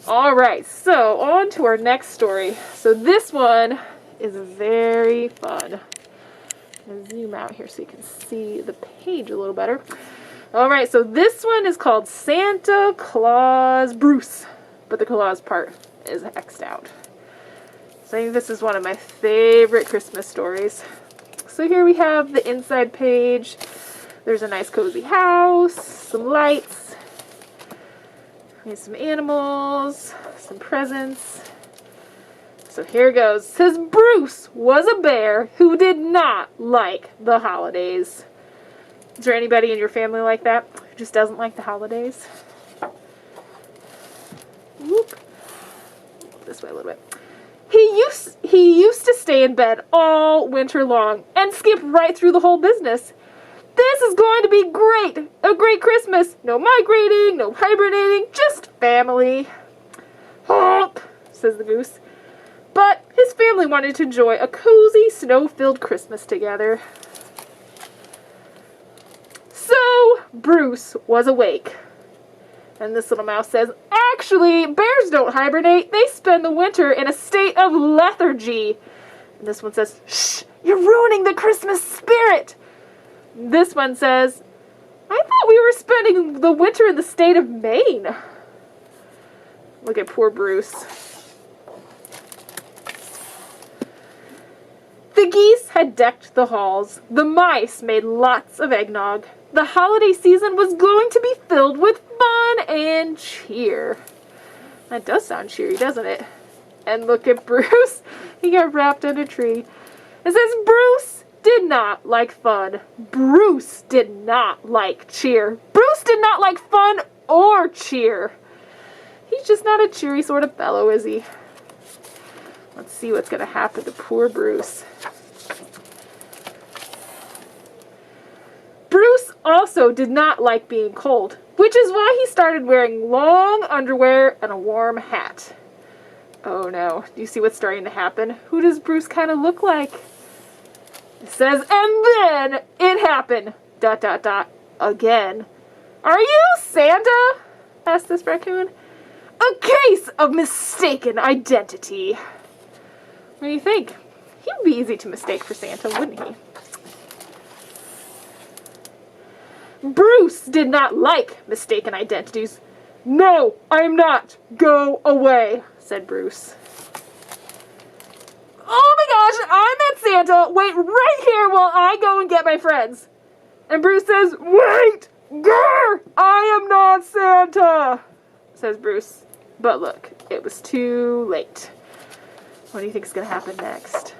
Alright, so on to our next story. So this one is very fun. I'm gonna zoom out here so you can see the page a little better. Alright, so this one is called Santa Claus Bruce, but the Claus part is X'd out. So I think this is one of my favorite Christmas stories. So here we have the inside page. There's a nice cozy house, some lights, some animals, some presents. So here goes. It says Bruce was a bear who did not like the holidays. Is there anybody in your family like that who just doesn't like the holidays? Whoop. This way a little bit. He used to stay in bed all winter long and skip right through the whole business. This is going to be great! A great Christmas! No migrating, no hibernating, just family. Honk, says the goose. But his family wanted to enjoy a cozy, snow-filled Christmas together. So, Bruce was awake. And this little mouse says, actually, bears don't hibernate. They spend the winter in a state of lethargy. And this one says, shh, you're ruining the Christmas spirit. This one says, I thought we were spending the winter in the state of Maine. Look at poor Bruce. The geese had decked the halls. The mice made lots of eggnog. The holiday season was going to be filled with fun and cheer. That does sound cheery, doesn't it? And look at Bruce. He got wrapped in a tree. It says Bruce did not like fun. Bruce did not like cheer. Bruce did not like fun or cheer. He's just not a cheery sort of fellow, is he? Let's see what's going to happen to poor Bruce. Bruce also did not like being cold, which is why he started wearing long underwear and a warm hat. Oh no, do you see what's starting to happen? Who does Bruce kind of look like? It says, and then it happened, ... again. Are you Santa? Asked this raccoon. A case of mistaken identity. What do you think? He would be easy to mistake for Santa, wouldn't he? Bruce did not like mistaken identities. No, I am not. Go away, said Bruce. Oh my gosh, I'm not Santa. Wait right here while I go and get my friends. And Bruce says, wait, grr, I am not Santa, says Bruce. But look, it was too late. What do you think is going to happen next?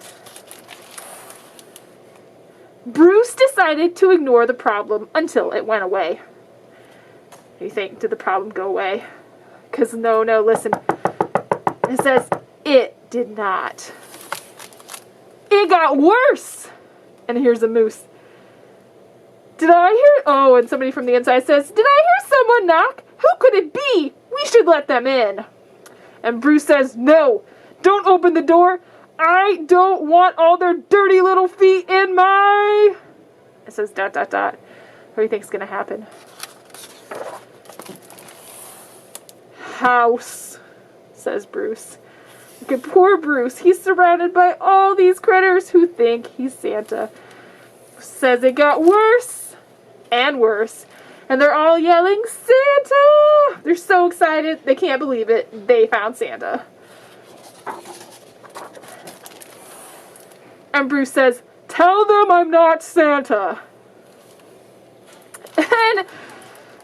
Bruce decided to ignore the problem until it went away. What do you think? Did the problem go away? Because no, listen. It says it did not. It got worse. And here's a moose. Did I hear? Oh, and somebody from the inside says, did I hear someone knock? Who could it be? We should let them in. And Bruce says, no, don't open the door. I don't want all their dirty little feet in my... It says ... What do you think is going to happen? House, says Bruce. Look at poor Bruce. He's surrounded by all these critters who think he's Santa. Says it got worse and worse. And they're all yelling, Santa! They're so excited. They can't believe it. They found Santa. And Bruce says, tell them I'm not Santa. And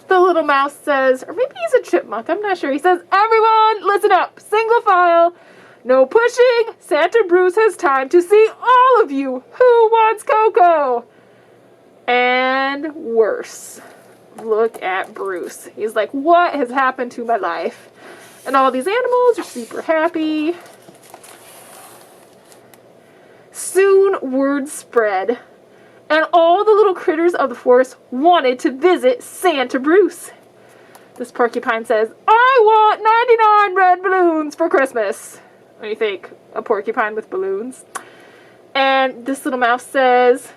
the little mouse says, or maybe he's a chipmunk, I'm not sure. He says, everyone, listen up, single file, no pushing. Santa Bruce has time to see all of you. Who wants cocoa? And worse. Look at Bruce. He's like, what has happened to my life? And all these animals are super happy. Soon word spread, and all the little critters of the forest wanted to visit Santa Bruce. This porcupine says, I want 99 red balloons for Christmas. What do you think? A porcupine with balloons? And this little mouse says,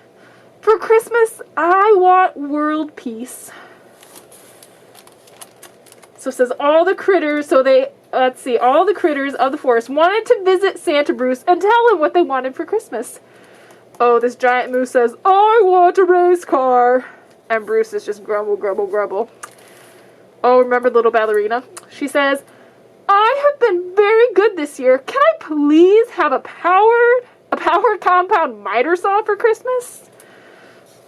for Christmas, I want world peace. So it says all the critters, so they let's see, all the critters of the forest wanted to visit Santa Bruce and tell him what they wanted for Christmas. Oh, this giant moose says, I want a race car. And Bruce is just grumble, grumble, grumble. Oh, remember the little ballerina? She says, I have been very good this year. Can I please have a powered compound miter saw for Christmas?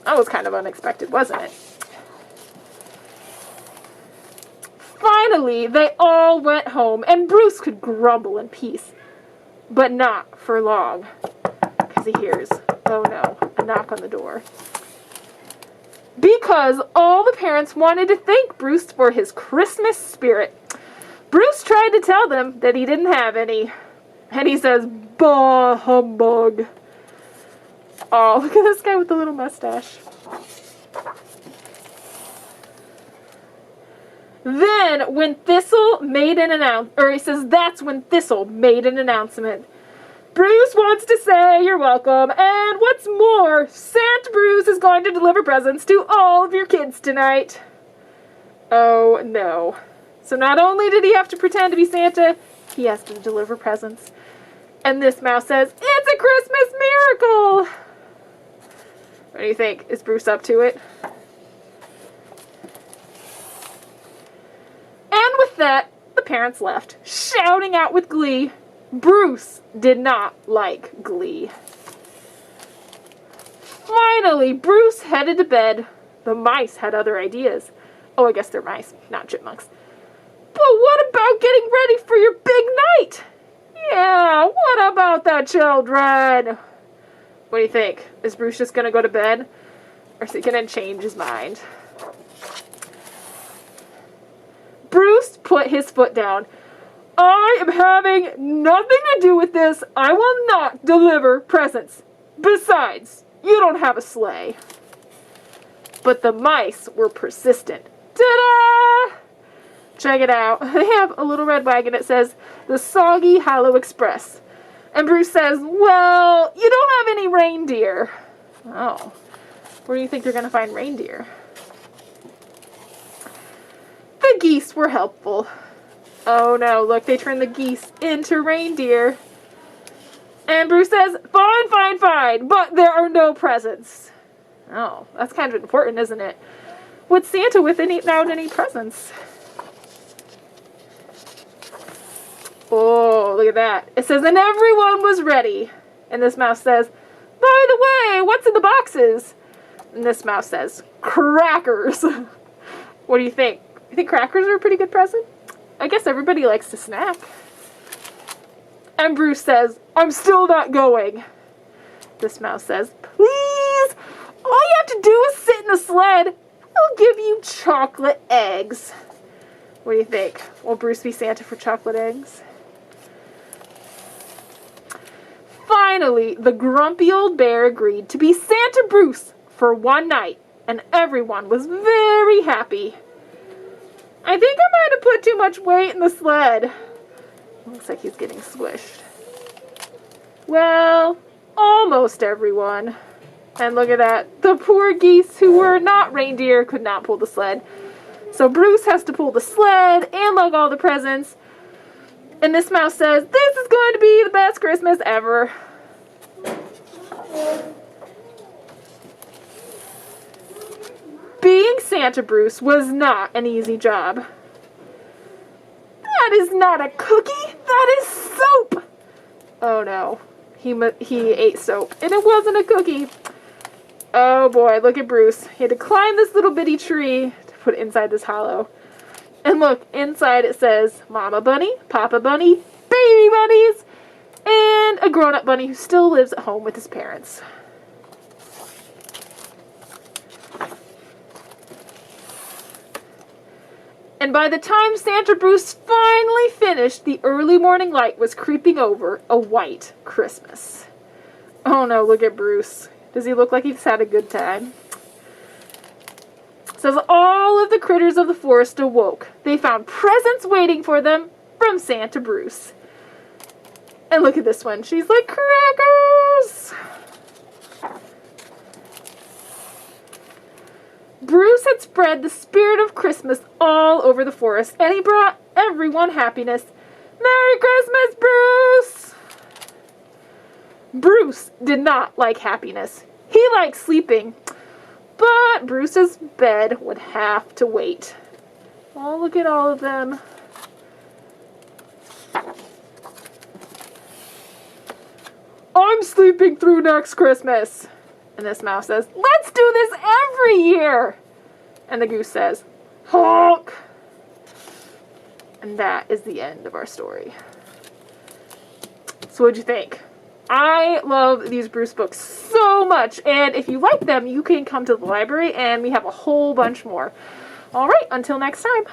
That was kind of unexpected, wasn't it? Finally, they all went home, and Bruce could grumble in peace. But not for long, because he hears, oh no, a knock on the door. Because all the parents wanted to thank Bruce for his Christmas spirit. Bruce tried to tell them that he didn't have any. And he says, bah humbug. Oh, look at this guy with the little mustache. Then, when Thistle made an announcement, or he says, that's when Thistle made an announcement. Bruce wants to say you're welcome, and what's more, Santa Bruce is going to deliver presents to all of your kids tonight. Oh, no. So not only did he have to pretend to be Santa, he has to deliver presents. And this mouse says, it's a Christmas miracle! What do you think? Is Bruce up to it? And with that, the parents left, shouting out with glee. Bruce did not like glee. Finally, Bruce headed to bed. The mice had other ideas. Oh, I guess they're mice, not chipmunks. But what about getting ready for your big night? Yeah, what about the children? What do you think? Is Bruce just going to go to bed? Or is he going to change his mind? Bruce put his foot down. I am having nothing to do with this. I will not deliver presents. Besides, you don't have a sleigh. But the mice were persistent. Ta-da! Check it out. They have a little red wagon that says, the Soggy Hollow Express. And Bruce says, well, you don't have any reindeer. Oh. Where do you think they're going to find reindeer? The geese were helpful. Oh no, look, they turned the geese into reindeer. And Bruce says, fine, fine, fine, but there are no presents. Oh, that's kind of important, isn't it? Would Santa without any presents? Oh, look at that. It says, and everyone was ready. And this mouse says, by the way, what's in the boxes? And this mouse says, crackers. What do you think? You think crackers are a pretty good present? I guess everybody likes to snack. And Bruce says, I'm still not going. This mouse says, please, all you have to do is sit in the sled. We'll give you chocolate eggs. What do you think? Will Bruce be Santa for chocolate eggs? Finally, the grumpy old bear agreed to be Santa Bruce for one night, and everyone was very happy. I think I might have put too much weight in the sled. Looks like he's getting squished. Well, almost everyone. And look at that. The poor geese who were not reindeer could not pull the sled. So Bruce has to pull the sled and lug all the presents. And this mouse says, this is going to be the best Christmas ever. Being Santa Bruce was not an easy job. That is not a cookie. That is soap. Oh no. He ate soap. And it wasn't a cookie. Oh boy, look at Bruce. He had to climb this little bitty tree to put it inside this hollow. And look, inside it says Mama Bunny, Papa Bunny, Baby Bunnies, and a grown-up bunny who still lives at home with his parents. And by the time Santa Bruce finally finished, the early morning light was creeping over a white Christmas. Oh no, look at Bruce. Does he look like he's had a good time? It says all of the critters of the forest awoke. They found presents waiting for them from Santa Bruce. And look at this one. She's like, crackers! Bruce had spread the spirit of Christmas all over the forest, and he brought everyone happiness. Merry Christmas, Bruce! Bruce did not like happiness. He liked sleeping, but Bruce's bed would have to wait. Oh, look at all of them. I'm sleeping through next Christmas. And this mouse says, let's do this every year. And the goose says, honk. And that is the end of our story. So what'd you think? I love these Bruce books so much. And if you like them, you can come to the library and we have a whole bunch more. All right, until next time.